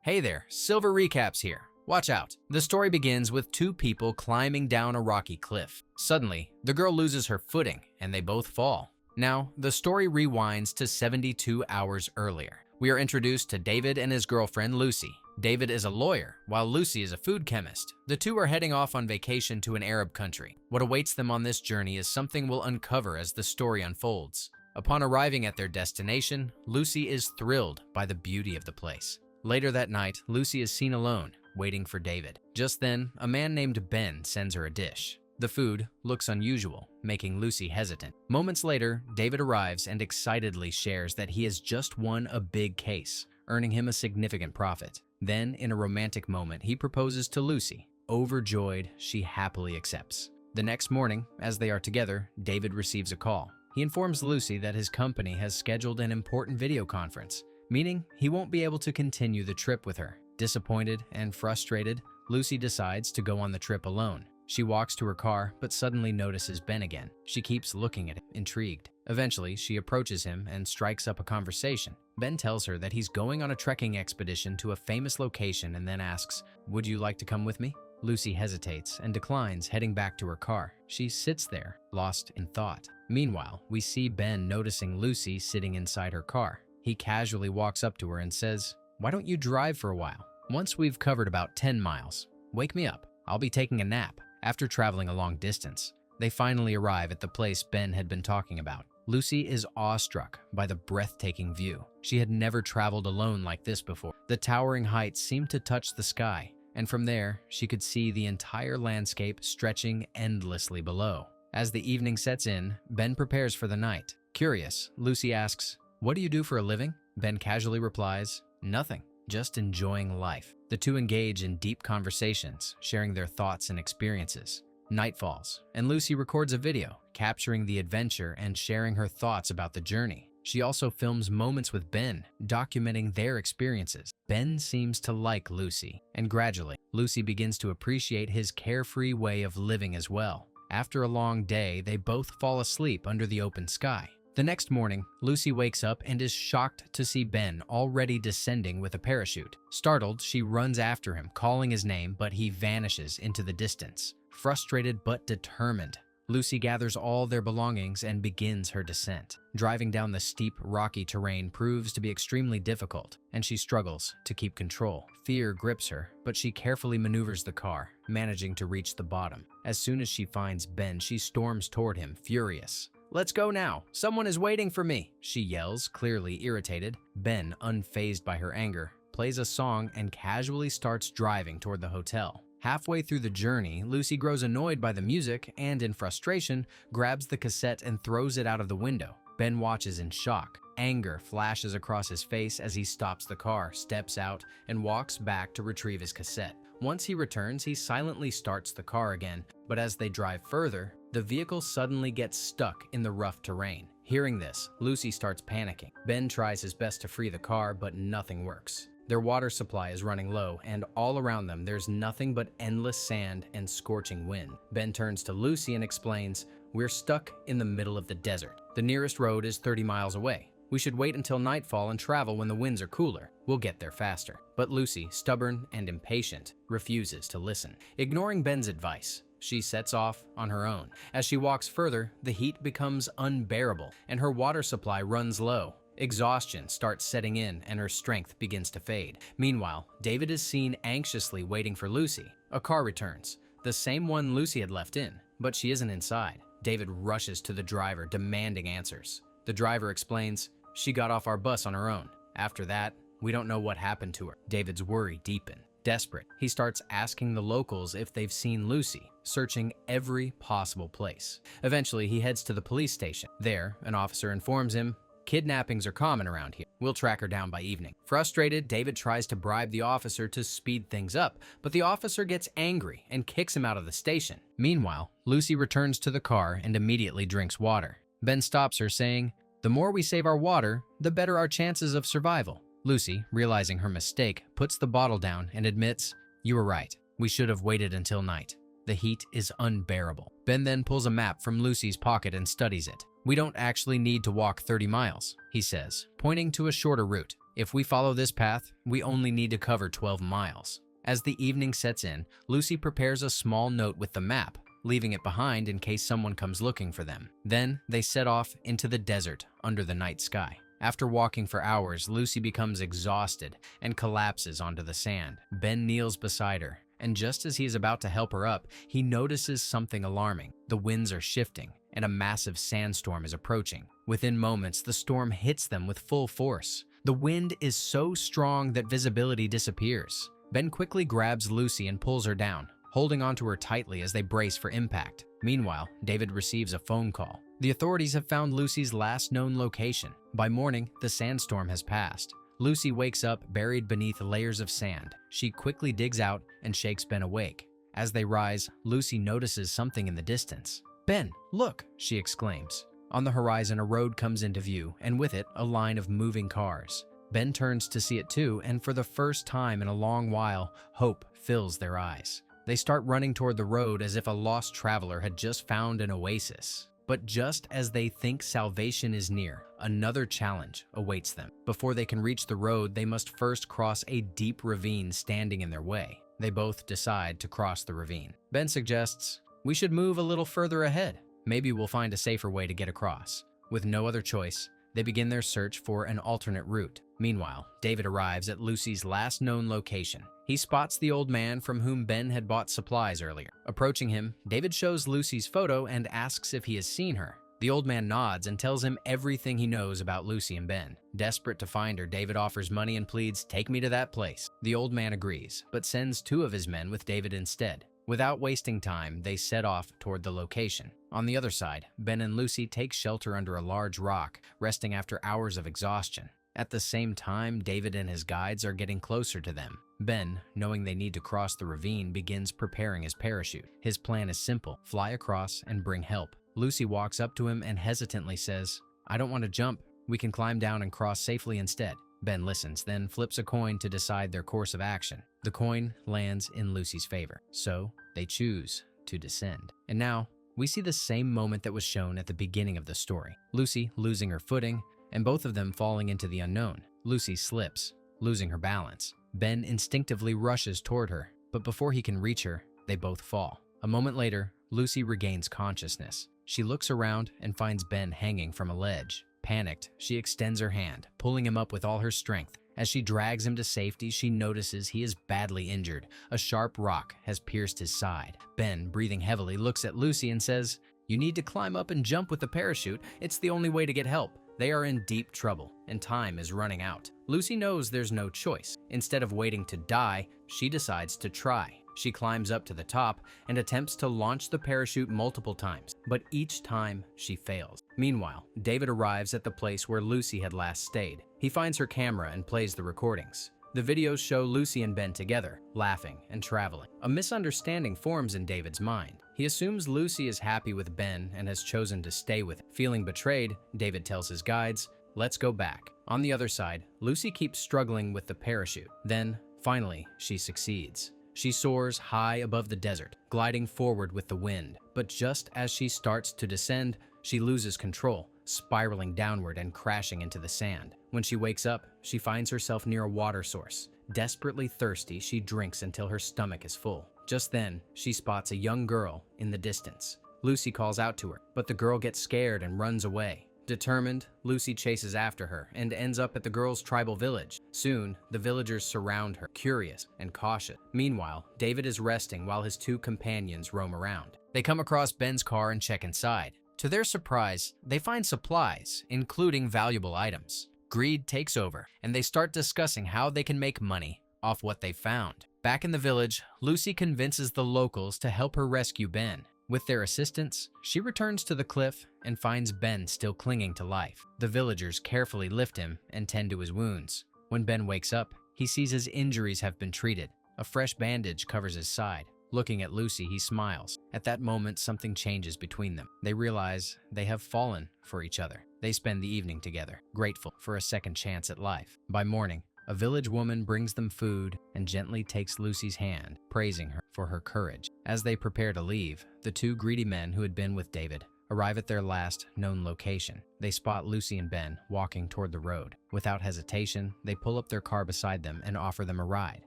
Hey there, Silver Recaps here. Watch out. The story begins with two people climbing down a rocky cliff. Suddenly, the girl loses her footing and they both fall. Now, the story rewinds to 72 hours earlier. We are introduced to David and his girlfriend Lucie. David is a lawyer, while Lucie is a food chemist. The two are heading off on vacation to an Arab country. What awaits them on this journey is something we'll uncover as the story unfolds. Upon arriving at their destination, Lucie is thrilled by the beauty of the place. Later that night, Lucie is seen alone, waiting for David. Just then, a man named Ben sends her a dish. The food looks unusual, making Lucie hesitant. Moments later, David arrives and excitedly shares that he has just won a big case, earning him a significant profit. Then, in a romantic moment, he proposes to Lucie. Overjoyed, she happily accepts. The next morning, as they are together, David receives a call. He informs Lucie that his company has scheduled an important video conference, meaning he won't be able to continue the trip with her. Disappointed and frustrated, Lucie decides to go on the trip alone. She walks to her car, but suddenly notices Ben again. She keeps looking at him, intrigued. Eventually, she approaches him and strikes up a conversation. Ben tells her that he's going on a trekking expedition to a famous location and then asks, "Would you like to come with me?" Lucie hesitates and declines, heading back to her car. She sits there, lost in thought. Meanwhile, we see Ben noticing Lucie sitting inside her car. He casually walks up to her and says, "Why don't you drive for a while? Once we've covered about 10 miles, wake me up. I'll be taking a nap." After traveling a long distance, they finally arrive at the place Ben had been talking about. Lucie is awestruck by the breathtaking view. She had never traveled alone like this before. The towering heights seemed to touch the sky, and from there, she could see the entire landscape stretching endlessly below. As the evening sets in, Ben prepares for the night. Curious, Lucie asks, "What do you do for a living?" Ben casually replies, "Nothing, just enjoying life." The two engage in deep conversations, sharing their thoughts and experiences. Night falls, and Lucie records a video, capturing the adventure and sharing her thoughts about the journey. She also films moments with Ben, documenting their experiences. Ben seems to like Lucie, and gradually, Lucie begins to appreciate his carefree way of living as well. After a long day, they both fall asleep under the open sky. The next morning, Lucie wakes up and is shocked to see Ben already descending with a parachute. Startled, she runs after him, calling his name, but he vanishes into the distance. Frustrated but determined, Lucie gathers all their belongings and begins her descent. Driving down the steep, rocky terrain proves to be extremely difficult, and she struggles to keep control. Fear grips her, but she carefully maneuvers the car, managing to reach the bottom. As soon as she finds Ben, she storms toward him, furious. "Let's go now. Someone is waiting for me," she yells, clearly irritated. Ben, unfazed by her anger, plays a song and casually starts driving toward the hotel. Halfway through the journey, Lucie grows annoyed by the music and, in frustration, grabs the cassette and throws it out of the window. Ben watches in shock. Anger flashes across his face as he stops the car, steps out, and walks back to retrieve his cassette. Once he returns, he silently starts the car again, but as they drive further, the vehicle suddenly gets stuck in the rough terrain. Hearing this, Lucie starts panicking. Ben tries his best to free the car, but nothing works. Their water supply is running low, and all around them there's nothing but endless sand and scorching wind. Ben turns to Lucie and explains, "We're stuck in the middle of the desert. The nearest road is 30 miles away. We should wait until nightfall and travel when the winds are cooler. We'll get there faster." But Lucie, stubborn and impatient, refuses to listen. Ignoring Ben's advice, she sets off on her own. As she walks further, the heat becomes unbearable, and her water supply runs low. Exhaustion starts setting in, and her strength begins to fade. Meanwhile, David is seen anxiously waiting for Lucie. A car returns, the same one Lucie had left in, but she isn't inside. David rushes to the driver, demanding answers. The driver explains, "She got off our bus on her own. After that, we don't know what happened to her." David's worry deepens. Desperate, he starts asking the locals if they've seen Lucie, searching every possible place. Eventually, he heads to the police station. There, an officer informs him, "Kidnappings are common around here. We'll track her down by evening." Frustrated, David tries to bribe the officer to speed things up, but the officer gets angry and kicks him out of the station. Meanwhile, Lucie returns to the car and immediately drinks water. Ben stops her, saying, "The more we save our water, the better our chances of survival." Lucie, realizing her mistake, puts the bottle down and admits, "You were right. We should have waited until night. The heat is unbearable." Ben then pulls a map from Lucie's pocket and studies it. "We don't actually need to walk 30 miles, he says, pointing to a shorter route. If we follow this path, we only need to cover 12 miles. As the evening sets in, Lucie prepares a small note with the map, leaving it behind in case someone comes looking for them. Then they set off into the desert under the night sky. After walking for hours, Lucie becomes exhausted and collapses onto the sand. Ben kneels beside her, and just as he is about to help her up, he notices something alarming. The winds are shifting, and a massive sandstorm is approaching. Within moments, the storm hits them with full force. The wind is so strong that visibility disappears. Ben quickly grabs Lucie and pulls her down, holding onto her tightly as they brace for impact. Meanwhile, David receives a phone call. The authorities have found Lucie's last known location. By morning, the sandstorm has passed. Lucie wakes up buried beneath layers of sand. She quickly digs out and shakes Ben awake. As they rise, Lucie notices something in the distance. "Ben, look!" she exclaims. On the horizon, a road comes into view, and with it, a line of moving cars. Ben turns to see it too, and for the first time in a long while, hope fills their eyes. They start running toward the road as if a lost traveler had just found an oasis. But just as they think salvation is near, another challenge awaits them. Before they can reach the road, they must first cross a deep ravine standing in their way. They both decide to cross the ravine. Ben suggests, "We should move a little further ahead. Maybe we'll find a safer way to get across." With no other choice, they begin their search for an alternate route. Meanwhile, David arrives at Lucie's last known location. He spots the old man from whom Ben had bought supplies earlier. Approaching him, David shows Lucie's photo and asks if he has seen her. The old man nods and tells him everything he knows about Lucie and Ben. Desperate to find her, David offers money and pleads, "Take me to that place." The old man agrees, but sends 2 of his men with David instead. Without wasting time, they set off toward the location. On the other side, Ben and Lucie take shelter under a large rock, resting after hours of exhaustion. At the same time, David and his guides are getting closer to them. Ben, knowing they need to cross the ravine, begins preparing his parachute. His plan is simple: fly across and bring help. Lucie walks up to him and hesitantly says, "I don't want to jump. We can climb down and cross safely instead." Ben listens, then flips a coin to decide their course of action. The coin lands in Lucie's favor, so they choose to descend. And now, we see the same moment that was shown at the beginning of the story. Lucie losing her footing, and both of them falling into the unknown. Lucie slips, losing her balance. Ben instinctively rushes toward her, but before he can reach her, they both fall. A moment later, Lucie regains consciousness. She looks around and finds Ben hanging from a ledge. Panicked, she extends her hand, pulling him up with all her strength. As she drags him to safety, she notices he is badly injured. A sharp rock has pierced his side. Ben, breathing heavily, looks at Lucie and says, "You need to climb up and jump with the parachute. It's the only way to get help." They are in deep trouble, and time is running out. Lucie knows there's no choice. Instead of waiting to die, she decides to try. She climbs up to the top and attempts to launch the parachute multiple times, but each time she fails. Meanwhile, David arrives at the place where Lucie had last stayed. He finds her camera and plays the recordings. The videos show Lucie and Ben together, laughing and traveling. A misunderstanding forms in David's mind. He assumes Lucie is happy with Ben and has chosen to stay with him. Feeling betrayed, David tells his guides, "Let's go back." On the other side, Lucie keeps struggling with the parachute. Then, finally, she succeeds. She soars high above the desert, gliding forward with the wind. But just as she starts to descend, she loses control, spiraling downward and crashing into the sand. When she wakes up, she finds herself near a water source. Desperately thirsty, she drinks until her stomach is full. Just then, she spots a young girl in the distance. Lucie calls out to her, but the girl gets scared and runs away. Determined, Lucie chases after her and ends up at the girl's tribal village. Soon, the villagers surround her, curious and cautious. Meanwhile, David is resting while his 2 companions roam around. They come across Ben's car and check inside. To their surprise, they find supplies, including valuable items. Greed takes over, and they start discussing how they can make money off what they found. Back in the village, Lucie convinces the locals to help her rescue Ben. With their assistance, she returns to the cliff and finds Ben still clinging to life. The villagers carefully lift him and tend to his wounds. When Ben wakes up, he sees his injuries have been treated. A fresh bandage covers his side. Looking at Lucie, he smiles. At that moment, something changes between them. They realize they have fallen for each other. They spend the evening together, grateful for a second chance at life. By morning, a village woman brings them food and gently takes Lucie's hand, praising her for her courage. As they prepare to leave, the 2 greedy men who had been with David arrive at their last known location. They spot Lucie and Ben walking toward the road. Without hesitation, they pull up their car beside them and offer them a ride.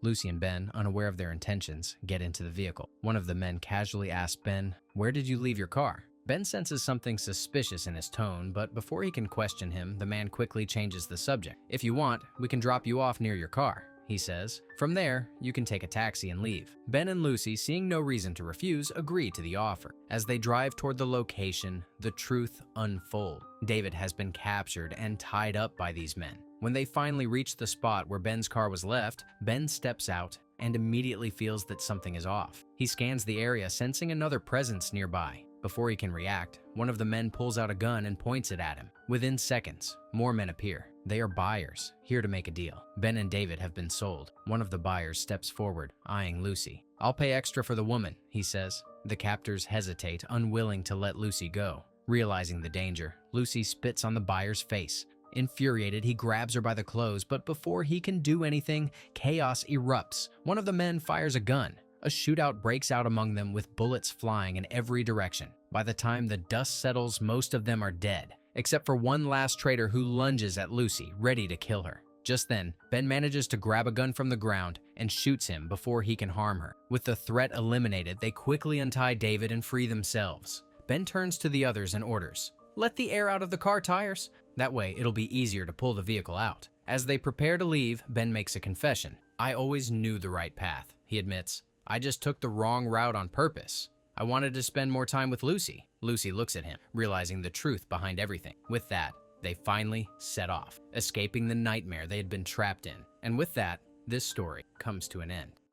Lucie and Ben, unaware of their intentions, get into the vehicle. One of the men casually asks Ben, "Where did you leave your car?" Ben senses something suspicious in his tone, but before he can question him, the man quickly changes the subject. "If you want, we can drop you off near your car," he says. "From there, you can take a taxi and leave." Ben and Lucie, seeing no reason to refuse, agree to the offer. As they drive toward the location, the truth unfolds. David has been captured and tied up by these men. When they finally reach the spot where Ben's car was left, Ben steps out and immediately feels that something is off. He scans the area, sensing another presence nearby. Before he can react, one of the men pulls out a gun and points it at him. Within seconds, more men appear. They are buyers, here to make a deal. Ben and David have been sold. One of the buyers steps forward, eyeing Lucie. "I'll pay extra for the woman," he says. The captors hesitate, unwilling to let Lucie go. Realizing the danger, Lucie spits on the buyer's face. Infuriated, he grabs her by the clothes, but before he can do anything, chaos erupts. One of the men fires a gun. A shootout breaks out among them with bullets flying in every direction. By the time the dust settles, most of them are dead, except for one last traitor who lunges at Lucie, ready to kill her. Just then, Ben manages to grab a gun from the ground and shoots him before he can harm her. With the threat eliminated, they quickly untie David and free themselves. Ben turns to the others and orders, "Let the air out of the car tires. That way, it'll be easier to pull the vehicle out." As they prepare to leave, Ben makes a confession. "I always knew the right path," he admits. "I just took the wrong route on purpose. I wanted to spend more time with Lucie." Lucie looks at him, realizing the truth behind everything. With that, they finally set off, escaping the nightmare they had been trapped in. And with that, this story comes to an end.